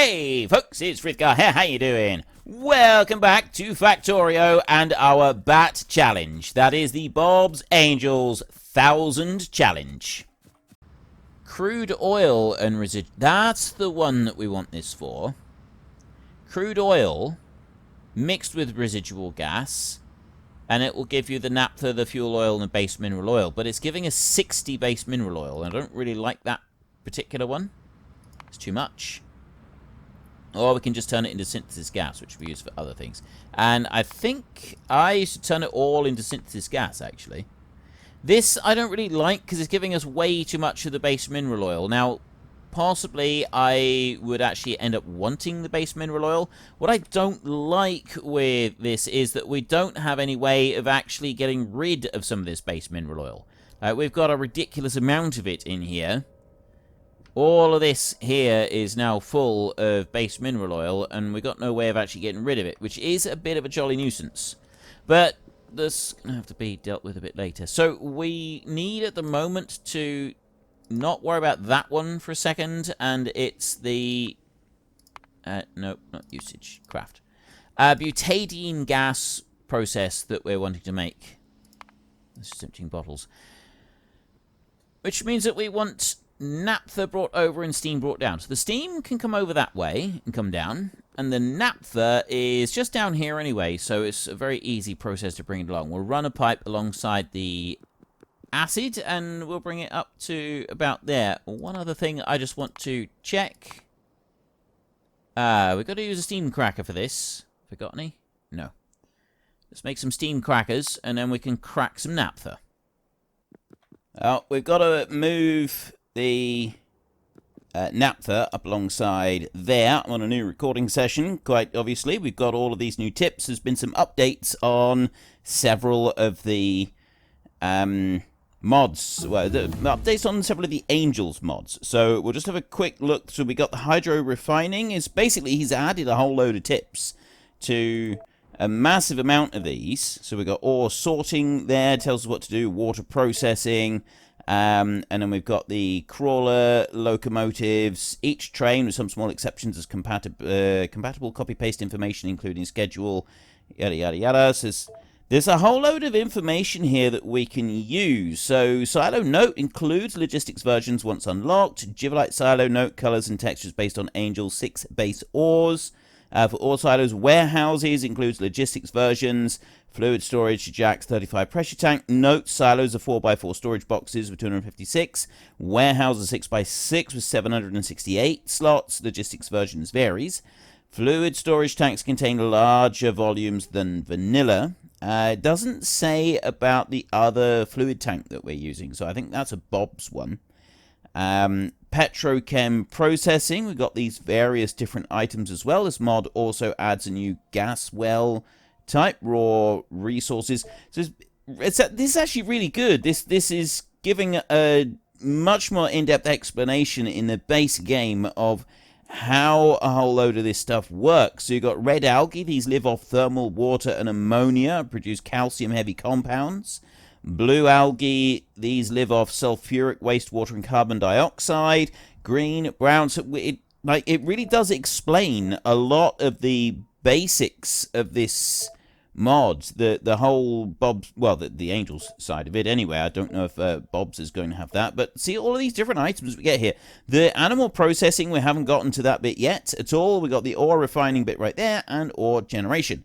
Hey folks, it's Frithgar here, how you doing? Welcome back to Factorio and our Bat Challenge. That is the Bob's Angels 1000 Challenge. Crude oil and residual, that's the one that we want this for. Crude oil mixed with residual gas, and it will give you the naphtha, the fuel oil, and the base mineral oil. But it's giving us 60 base mineral oil, and I don't really like that particular one. It's too much. Or we can just turn it into synthesis gas, which we use for other things. And I think I used to turn it all into synthesis gas, actually. This I don't really like because it's giving us way too much of the base mineral oil. Now, possibly I would actually end up wanting the base mineral oil. What I don't like with this is that we don't have any way of actually getting rid of some of this base mineral oil. We've got a ridiculous amount of it in here. All of this here is now full of base mineral oil, and we've got no way of actually getting rid of it, which is a bit of a jolly nuisance. But this is going to have to be dealt with a bit later. So we need at the moment to not worry about that one for a second, and it's the... no, not usage, craft. Butadiene gas process that we're wanting to make. This is emptying bottles. Which means that we want naphtha brought over and steam brought down. So the steam can come over that way and come down, and the naphtha is just down here anyway, so it's a very easy process to bring it along. We'll run a pipe alongside the acid, and we'll bring it up to about there. One other thing I just want to check. We've got to use a steam cracker for this. Have we got any? No. Let's make some steam crackers, and then we can crack some naphtha. We've got to move the naphtha up alongside there. I'm on a new recording session, quite obviously. We've got all of these new tips. There's been some updates on several of the mods. Well, the updates on several of the Angels mods. So we'll just have a quick look. So we got the hydro refining. Is basically he's added a whole load of tips to a massive amount of these. So we've got ore sorting there, tells us what to do, water processing. And then we've got the crawler locomotives. Each train, with some small exceptions, is compatible copy-paste information, including schedule, yada, yada, yada. So there's a whole load of information here that we can use. So silo note includes logistics versions once unlocked. Givelite silo note colors and textures based on Angel 6 base ores. For ore silos, warehouses includes logistics versions, fluid storage, jacks, 35 pressure tank. Note silos are 4x4 storage boxes with 256. Warehouses 6x6 with 768 slots. Logistics versions varies. Fluid storage tanks contain larger volumes than vanilla. It doesn't say about the other fluid tank that we're using, so I think that's a Bob's one. Petrochem processing, we've got these various different items as well. This mod also adds a new gas well type, raw resources. So this is actually really good. This is giving a much more in-depth explanation in the base game of how a whole load of this stuff works. So you've got red algae. These live off thermal water and ammonia, produce calcium-heavy compounds. Blue algae, these live off sulfuric wastewater and carbon dioxide. Green, brown, so it really does explain a lot of the basics of this mod. The whole Bob's, well, the Angels side of it anyway. I don't know if Bob's is going to have that, but see all of these different items we get here. The animal processing, we haven't gotten to that bit yet at all. We got the ore refining bit right there, and ore generation.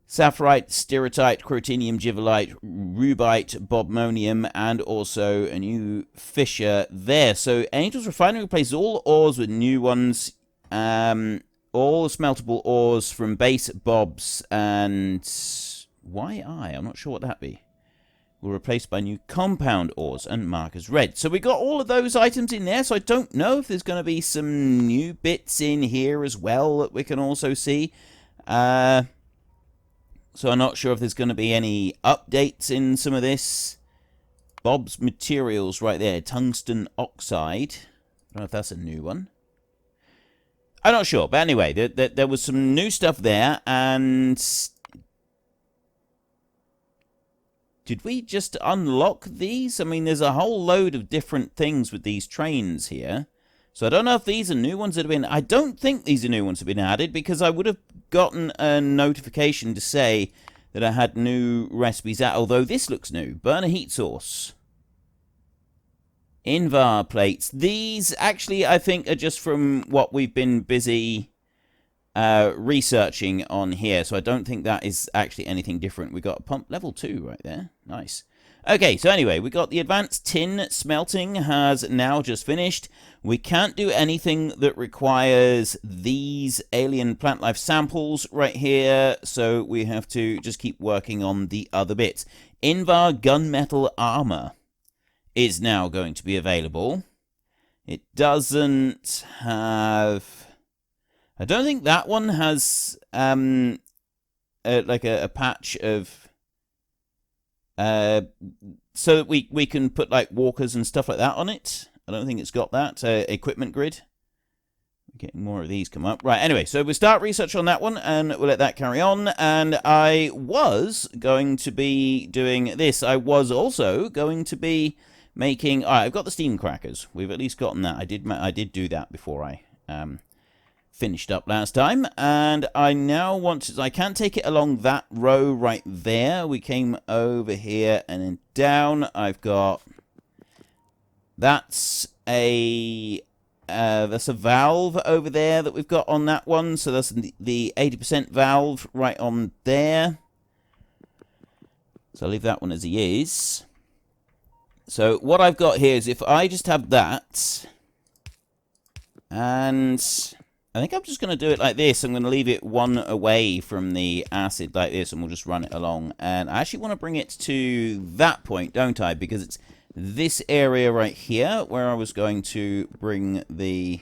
Sapphirite, Steratite, Crotinium, Givelite, Rubite, Bobmonium, and also a new fissure there. So Angels Refinery replaces all ores with new ones. All smeltable ores from base Bobs and YI, I'm not sure what that be, were replaced by new compound ores and mark as red. So we got all of those items in there, so I don't know if there's going to be some new bits in here as well that we can also see. So I'm not sure if there's going to be any updates in some of this. Bob's materials right there. Tungsten oxide. I don't know if that's a new one. I'm not sure. But anyway, there was some new stuff there. And did we just unlock these? I mean, there's a whole load of different things with these trains here. So I don't know if these are new ones that have been... I don't think these are new ones that have been added, because I would have gotten a notification to say that I had new recipes out. Although this looks new. Burner heat source. Invar plates. These actually, I think, are just from what we've been busy researching on here. So I don't think that is actually anything different. We got a pump level 2 right there. Nice. Okay, so anyway, we got the advanced tin smelting has now just finished. We can't do anything that requires these alien plant life samples right here, so we have to just keep working on the other bits. Invar gunmetal armor is now going to be available. It doesn't have... I don't think that one has like a patch of... so that we can put like walkers and stuff like that on it. I don't think it's got that. Equipment grid. Getting more of these come up. Right, anyway, so we'll start research on that one, and we'll let that carry on. And I was going to be doing this. I was also going to be making... Alright, I've got the steam crackers. We've at least gotten that. I did do that before I finished up last time, and I now want to... I can't take it along that row right there. We came over here and then down. I've got... That's a valve over there that we've got on that one, so that's the 80% valve right on there. So I'll leave that one as he is. So what I've got here is if I just have that, and I think I'm just going to do it like this. I'm going to leave it one away from the acid like this, and we'll just run it along. And I actually want to bring it to that point, don't I? Because it's this area right here where I was going to bring the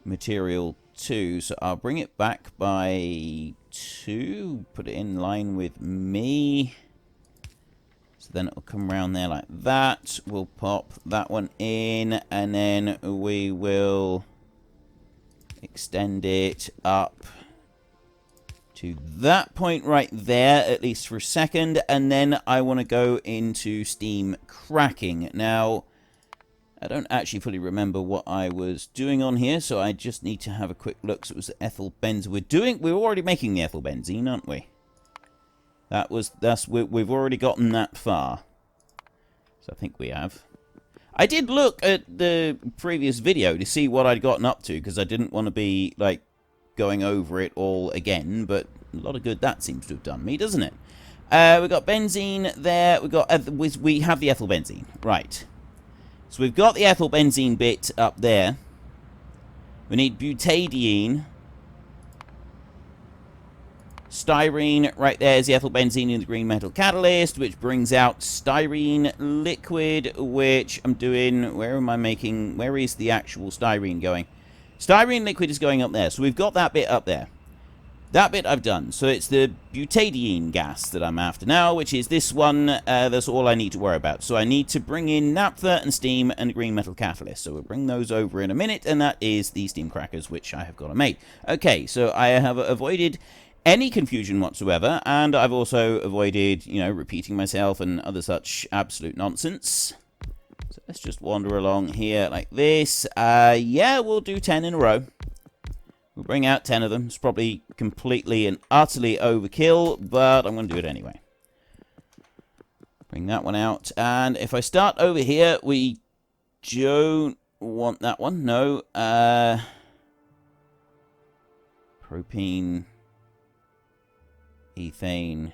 material to. So I'll bring it back by 2, put it in line with me. So then it'll come around there like that. We'll pop that one in, and then we will extend it up to that point right there, at least for a second, and then I want to go into steam cracking. Now, I don't actually fully remember what I was doing on here, so I just need to have a quick look. So it was the ethyl benzene. We're already making the ethyl benzene, aren't we? We've already gotten that far. So I think we have. I did look at the previous video to see what I'd gotten up to, because I didn't want to be, like, going over it all again, but a lot of good that seems to have done me, doesn't it? We've got benzene there. We have the ethyl benzene. Right. So we've got the ethyl benzene bit up there. We need butadiene. Styrene, right there is the ethyl benzene in the green metal catalyst, which brings out styrene liquid, which I'm doing... Where am I making... Where is the actual styrene going? Styrene liquid is going up there, so we've got that bit up there. That bit I've done. So it's the butadiene gas that I'm after now, which is this one. That's all I need to worry about. So I need to bring in naphtha and steam and green metal catalyst. So we'll bring those over in a minute, and that is the steam crackers, which I have got to make. Okay, so I have avoided any confusion whatsoever, and I've also avoided, you know, repeating myself and other such absolute nonsense. So let's just wander along here like this. Yeah, we'll do 10 in a row. We'll bring out 10 of them. It's probably completely and utterly overkill, but I'm going to do it anyway. Bring that one out. And if I start over here, we don't want that one. No. Propene. Ethane.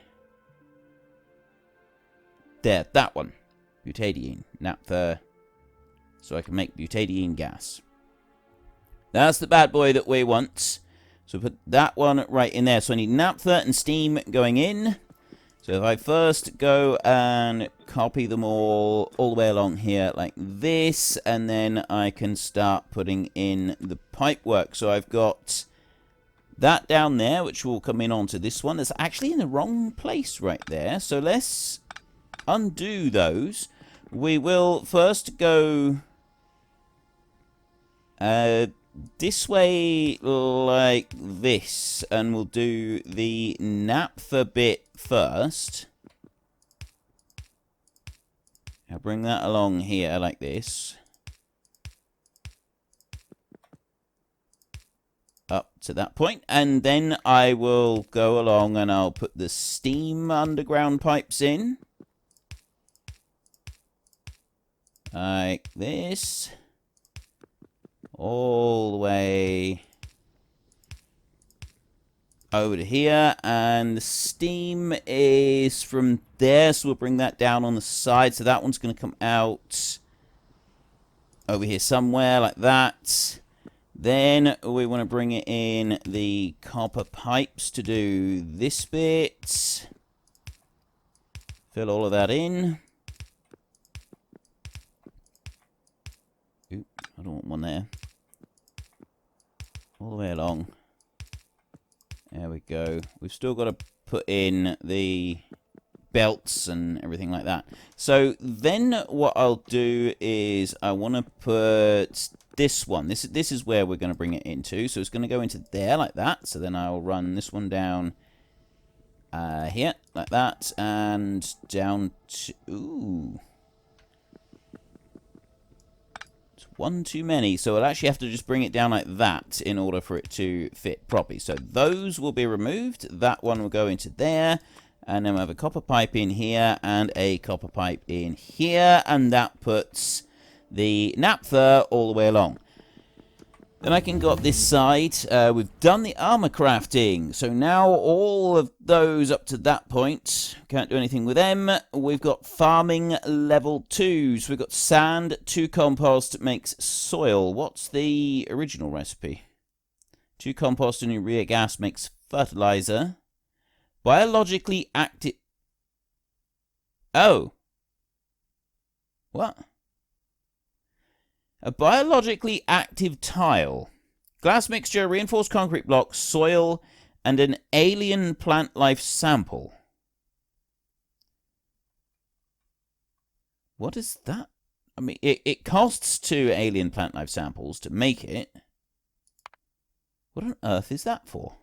There, that one. Butadiene. Naphtha. So I can make butadiene gas. That's the bad boy that we want. So put that one right in there. So I need naphtha and steam going in. So if I first go and copy them all the way along here like this, and then I can start putting in the pipework. So I've got that down there, which will come in onto this one. That's actually in the wrong place right there. So let's undo those. We will first go this way like this, and we'll do the naphtha bit first. I'll bring that along here like this. up to that point, and then I will go along and I'll put the steam underground pipes in. Like this. All the way over to here, and the steam is from there, so we'll bring that down on the side, so that one's going to come out over here somewhere like that. Then we want to bring it in the copper pipes to do this bit. Fill all of that in. Oop, I don't want one there. All the way along. There we go. We've still got to put in the belts and everything like that. So then what I'll do is I want to put this one. This is where we're going to bring it into. So it's going to go into there like that. So then I'll run this one down here like that, and down to... Ooh. One too many, so I'll actually have to just bring it down like that in order for it to fit properly. So those will be removed. That one will go into there, and then we'll have a copper pipe in here and a copper pipe in here, and that puts the naphtha all the way along. Then I can go up this side. We've done the armor crafting, so now all of those up to that point, can't do anything with them. We've got farming level 2, so we've got sand, 2 compost makes soil. What's the original recipe? 2 compost and urea gas makes fertilizer. Biologically active... Oh. What? A biologically active tile, glass mixture, reinforced concrete blocks, soil, and an alien plant life sample. What is that? I mean, it costs 2 alien plant life samples to make it. What on earth is that for?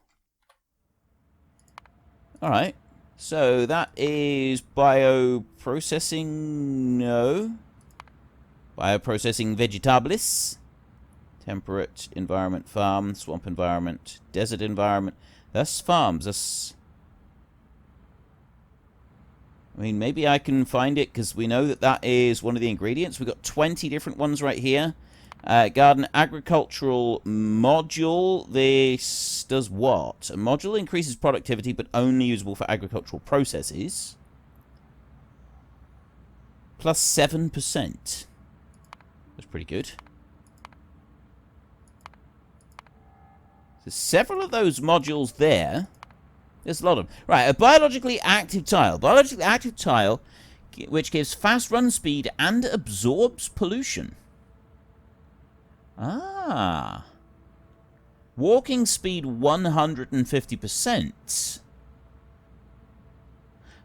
Alright, so that is bioprocessing, no. Bioprocessing vegetabilis. Temperate environment farm, swamp environment, desert environment. That's farms. That's... I mean, maybe I can find it, because we know that that is one of the ingredients. We've got 20 different ones right here. Garden agricultural module. This does what? A module increases productivity, but only usable for agricultural processes. Plus 7%. That's pretty good. There's several of those modules there. There's a lot of them. Right, a biologically active tile. Biologically active tile, which gives fast run speed and absorbs pollution. Ah. Walking speed 150%.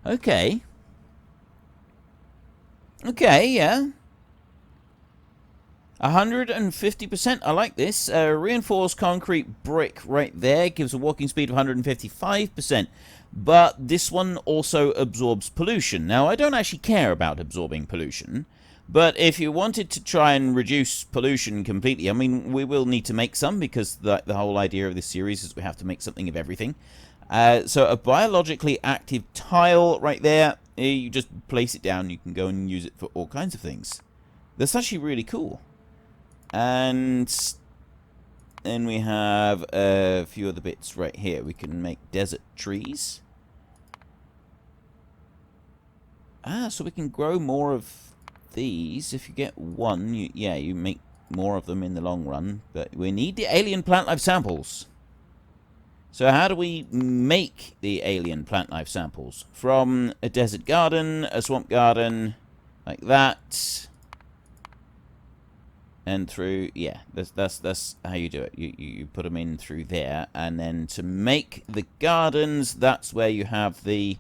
Okay. Okay, yeah. 150%. I like this. Reinforced concrete brick right there gives a walking speed of 155%. But this one also absorbs pollution. Now, I don't actually care about absorbing pollution. But if you wanted to try and reduce pollution completely, I mean, we will need to make some, because the whole idea of this series is we have to make something of everything. So a biologically active tile right there. You just place it down. You can go and use it for all kinds of things. That's actually really cool. And then we have a few other bits right here. We can make desert trees. Ah, so we can grow more of these. If you get one, you make more of them in the long run. But we need the alien plant life samples. So how do we make the alien plant life samples? From a desert garden, a swamp garden, like that. And through, yeah, that's how you do it. You put them in through there, and then to make the gardens, that's where you have the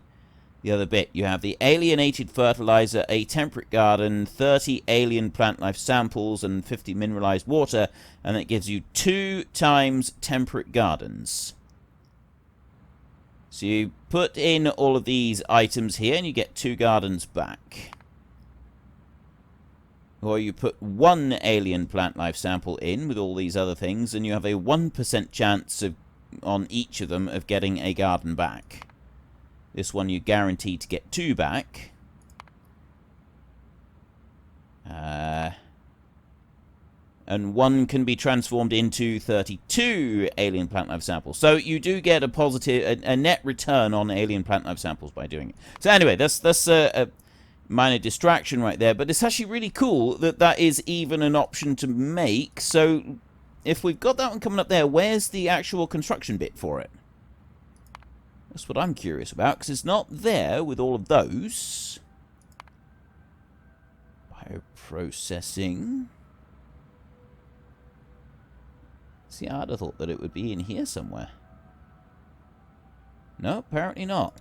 other bit. You have the alienated fertilizer, a temperate garden, 30 alien plant life samples, and 50 mineralized water, and it gives you 2 times temperate gardens. So you put in all of these items here, and you get 2 gardens back. or you put one alien plant life sample in with all these other things, and you have a 1% chance of, on each of them, of getting a garden back. This one you guarantee to get 2 back. And 1 can be transformed into 32 alien plant life samples. So you do get a positive, a net return on alien plant life samples by doing it. So anyway, that's a minor distraction right there. But it's actually really cool that that is even an option to make. So if we've got that one coming up there, where's the actual construction bit for it? That's what I'm curious about, because it's not there with all of those. Bioprocessing. See, I'd have thought that it would be in here somewhere. No, apparently not.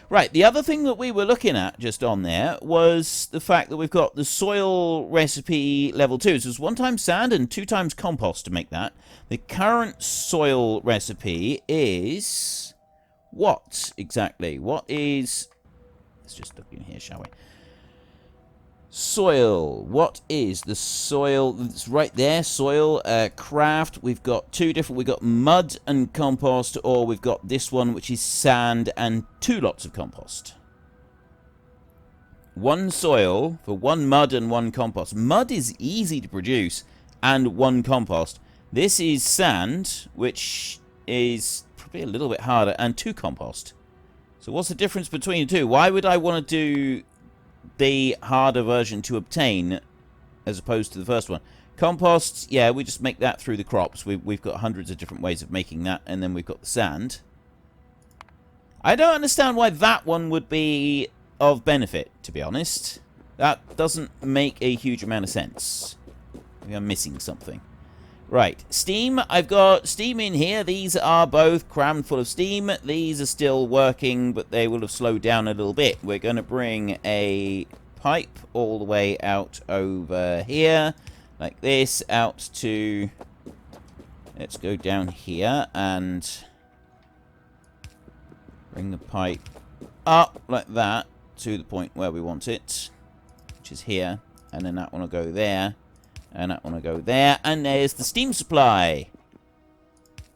Right, the other thing that we were looking at just on there was the fact that we've got the soil recipe level 2. So it's 1 times sand and 2 times compost to make that. The current soil recipe is... what exactly? What is... let's just look in here, shall we? Soil. What is the soil? It's right there. Soil, craft. We've got 2 different. We've got mud and compost, or we've got this one, which is sand and 2 lots of compost. 1 soil for 1 mud and 1 compost. Mud is easy to produce, and 1 compost. This is sand, which is probably a little bit harder, and 2 compost. So what's the difference between the 2? Why would I want to do the harder version to obtain as opposed to the first one? Compost, yeah, we just make that through the crops. We've got hundreds of different ways of making that, and then we've got the sand. I don't understand why that one would be of benefit, to be honest. That doesn't make a huge amount of sense. Maybe I'm missing something. Right, steam. I've got steam in here. These are both crammed full of steam. These are still working, but they will have slowed down a little bit. We're going to bring a pipe all the way out over here, like this, out to... let's go down here and bring the pipe up like that to the point where we want it, which is here. And then that one will go there. And that one will go there. And there's the steam supply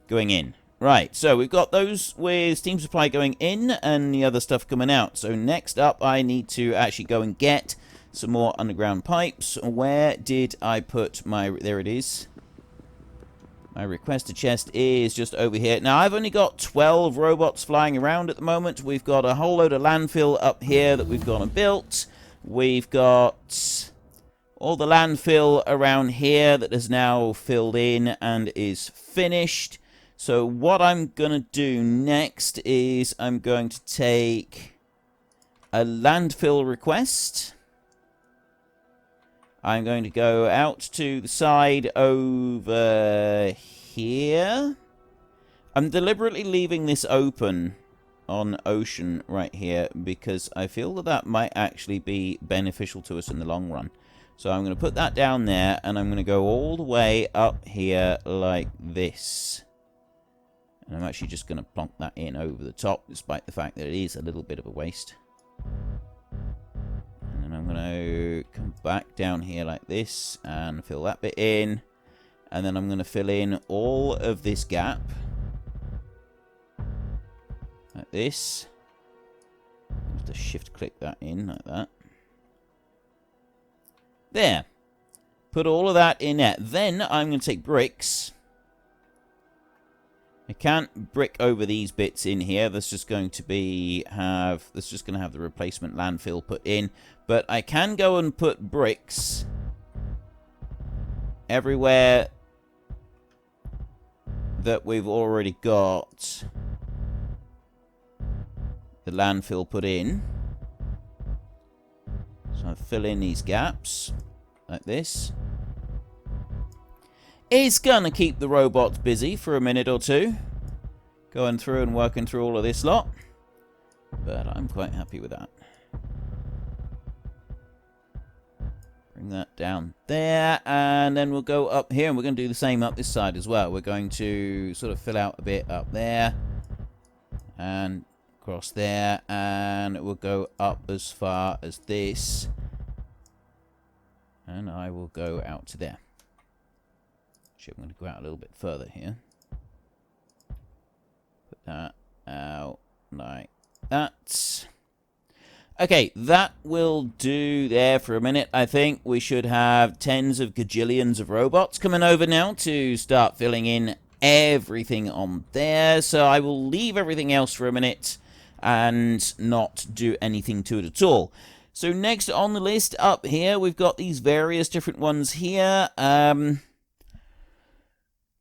going in. Right, so we've got those with steam supply going in and the other stuff coming out. So next up, I need to actually go and get some more underground pipes. Where did I put my... there it is. My requested chest is just over here. Now, I've only got 12 robots flying around at the moment. We've got a whole load of landfill up here that we've gone and built. We've got... all the landfill around here that is now filled in and is finished. So what I'm going to do next is I'm going to take a landfill request. I'm going to go out to the side over here. I'm deliberately leaving this open on ocean right here because I feel that that might actually be beneficial to us in the long run. So I'm going to put that down there, and I'm going to go all the way up here like this. And I'm actually just going to plonk that in over the top, despite the fact that it is a little bit of a waste. And then I'm going to come back down here like this, and fill that bit in. And then I'm going to fill in all of this gap. Like this. I have to shift-click that in, like that. There. Put all of that in there. Then I'm going to take bricks. I can't brick over these bits in here. That's just going to be that's just going to have the replacement landfill put in. But I can go and put bricks everywhere that we've already got the landfill put in. So I fill in these gaps like this. It's going to keep the robots busy for a minute or two, going through and working through all of this lot. But I'm quite happy with that. Bring that down there, and then we'll go up here, and we're going to do the same up this side as well. We're going to sort of fill out a bit up there, and across there, and we'll go up as far as this. And I will go out to there. Actually, I'm going to go out a little bit further here. Put that out like that. Okay, that will do there for a minute. I think we should have tens of gajillions of robots coming over now to start filling in everything on there. So I will leave everything else for a minute and not do anything to it at all. So next on the list up here, we've got these various different ones here.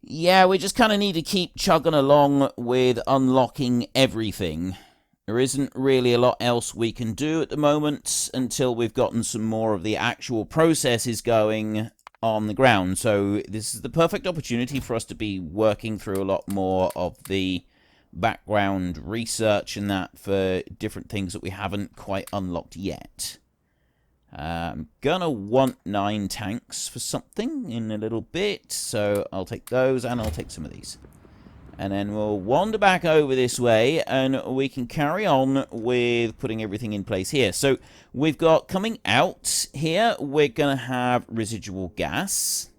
Yeah, we just kind of need to keep chugging along with unlocking everything. There isn't really a lot else we can do at the moment until we've gotten some more of the actual processes going on the ground. So this is the perfect opportunity for us to be working through a lot more of the background research and that for different things that we haven't quite unlocked yet. I'm gonna want 9 tanks for something in a little bit, so I'll take those and I'll take some of these. And then we'll wander back over this way, and we can carry on with putting everything in place here. So we've got coming out here, we're going to have residual gas.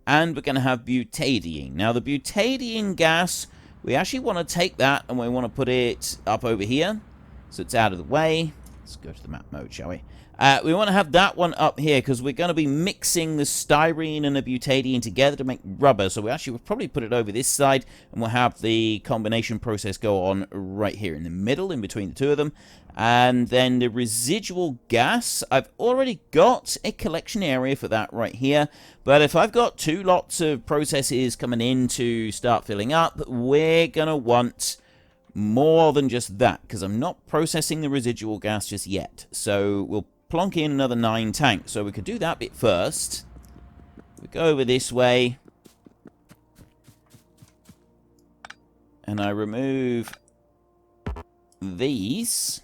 And we're going to have butadiene. Now, the butadiene gas, we actually want to take that, and we want to put it up over here. So it's out of the way. Let's go to the map mode, shall we? We want to have that one up here because we're going to be mixing the styrene and the butadiene together to make rubber. So we actually will probably put it over this side, and we'll have the combination process go on right here in the middle, in between the two of them. And then the residual gas, I've already got a collection area for that right here. But if I've got 2 lots of processes coming in to start filling up, we're going to want more than just that, because I'm not processing the residual gas just yet. So we'll plonk in another 9 tanks. So we could do that bit first. We go over this way. And I remove these.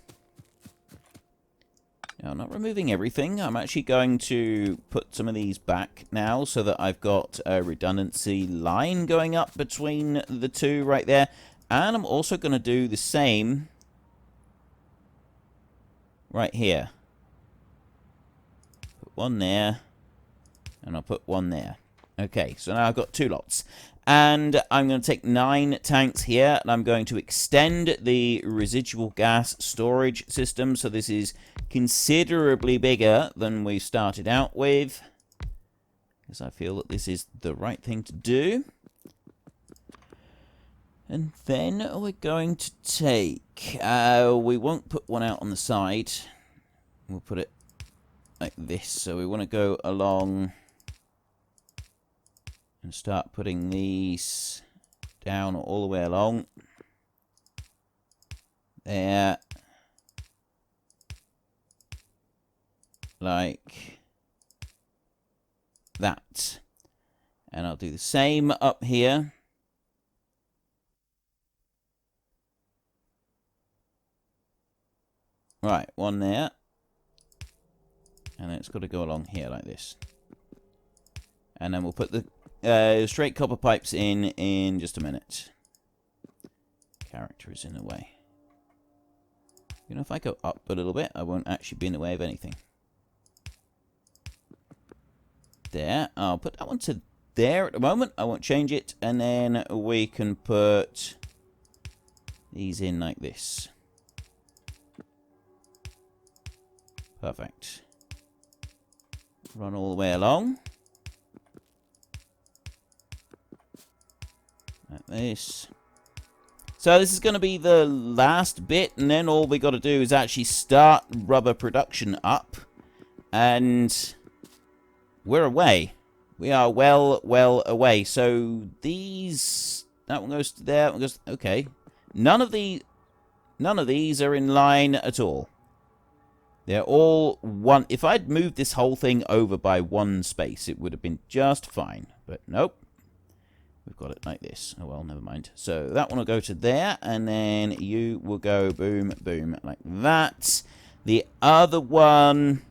Now, I'm not removing everything. I'm actually going to put some of these back now so that I've got a redundancy line going up between the two right there. And I'm also going to do the same right here. Put one there, and I'll put one there. Okay, so now I've got 2 lots. And I'm going to take 9 tanks here, and I'm going to extend the residual gas storage system. So this is considerably bigger than we started out with, because I feel that this is the right thing to do. And then we're going to take, we won't put one out on the side. We'll put it like this. So we want to go along and start putting these down all the way along. There. Like that. And I'll do the same up here. Right, one there. And then it's got to go along here like this. And then we'll put the straight copper pipes in just a minute. Character is in the way. You know, if I go up a little bit, I won't actually be in the way of anything. There. I'll put that one to there at the moment. I won't change it. And then we can put these in like this. Perfect. Run all the way along. Like this. So this is going to be the last bit, and then all we got to do is actually start rubber production up. And we're away. We are well away. So these... That one goes to there, that one goes... Okay. None of these are in line at all. They're all one... If I'd moved this whole thing over by 1 space, it would have been just fine. But nope. We've got it like this. Oh, well, never mind. So that one will go to there, and then you will go boom, boom, like that. The other one...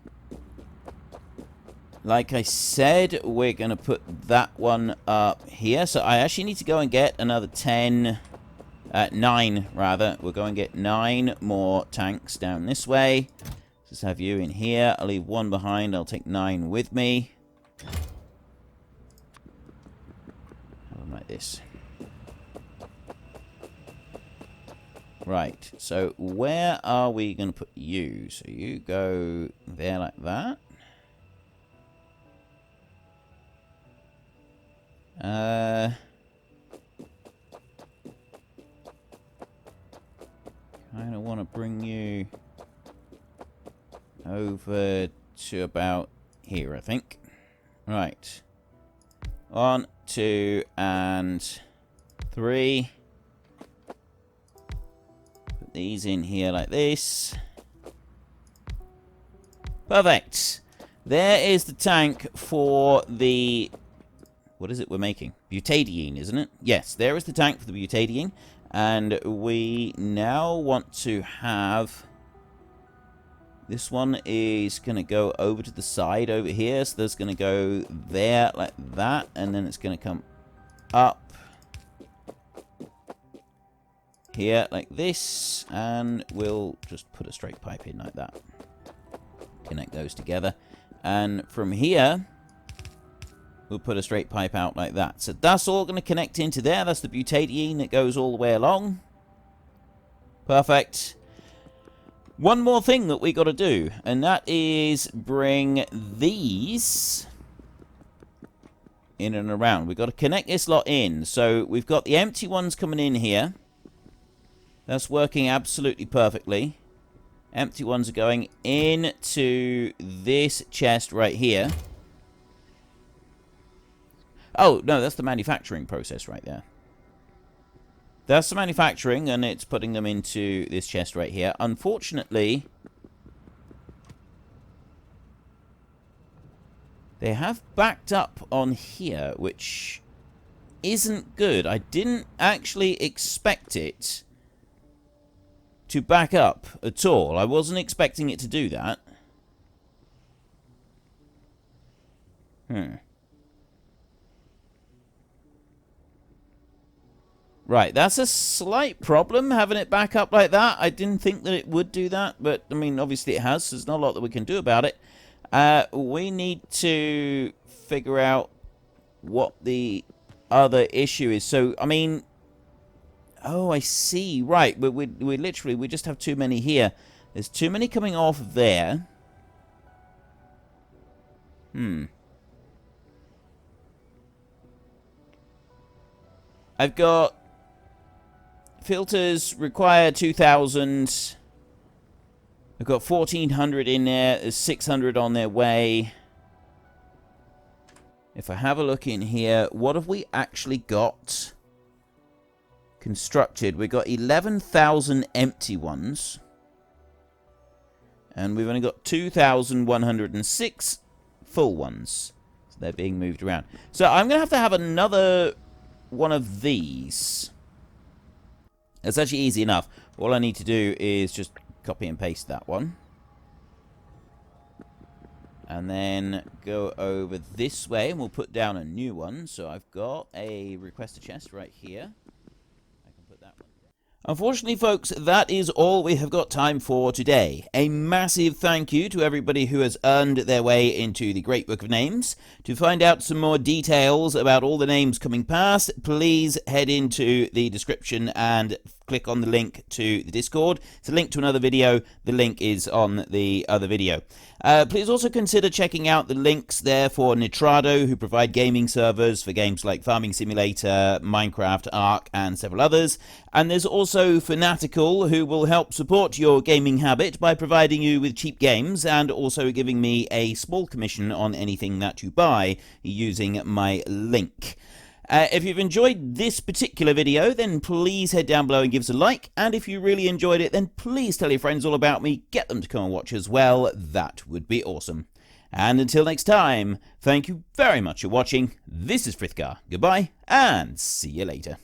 Like I said, we're going to put that one up here. So I actually need to go and get another 9, rather. We'll go and get 9 more tanks down this way. Just have you in here. I'll leave 1 behind. I'll take 9 with me. Like this. Right, so where are we going to put you? So you go there like that. Kind of want to bring you over to about here, I think. Right. 1, 2, and 3. Put these in here like this. Perfect. There is the tank for the... What is it we're making? Butadiene, isn't it? Yes, there is the tank for the butadiene. And we now want to have... This one is going to go over to the side over here. So there's going to go there like that. And then it's going to come up here like this. And we'll just put a straight pipe in like that. Connect those together. And from here, we'll put a straight pipe out like that. So that's all going to connect into there. That's the butadiene that goes all the way along. Perfect. One more thing that we got to do, and that is bring these in and around. We've got to connect this lot in. So we've got the empty ones coming in here. That's working absolutely perfectly. Empty ones are going into this chest right here. Oh, no, that's the manufacturing process right there. That's the manufacturing, and it's putting them into this chest right here. Unfortunately, they have backed up on here, which isn't good. I didn't actually expect it to back up at all. I wasn't expecting it to do that. Right, that's a slight problem, having it back up like that. I didn't think that it would do that, but, I mean, obviously it has. So there's not a lot that we can do about it. We need to figure out what the other issue is. So, I mean... Oh, I see. Right, we literally, we just have too many here. There's too many coming off there. I've got... Filters require 2,000. I've got 1,400 in there. There's 600 on their way. If I have a look in here, what have we actually got constructed? We've got 11,000 empty ones. And we've only got 2,106 full ones. So they're being moved around. So I'm going to have another one of these. It's actually easy enough. All I need to do is just copy and paste that one. And then go over this way, and we'll put down a new one. So I've got a requester chest right here. I can put that one down. Unfortunately, folks, that is all we have got time for today. A massive thank you to everybody who has earned their way into the Great Book of Names. To find out some more details about all the names coming past, please head into the description and click on the link to the Discord. It's a link to another video. The link is on the other video. Please also consider checking out the links there for Nitrado, who provide gaming servers for games like Farming Simulator, Minecraft, Ark, and several others. And there's also Fanatical, who will help support your gaming habit by providing you with cheap games and also giving me a small commission on anything that you buy using my link. If you've enjoyed this particular video, then please head down below and give us a like. And if you really enjoyed it, then please tell your friends all about me. Get them to come and watch as well. That would be awesome. And until next time, thank you very much for watching. This is Frithgar. Goodbye, and see you later.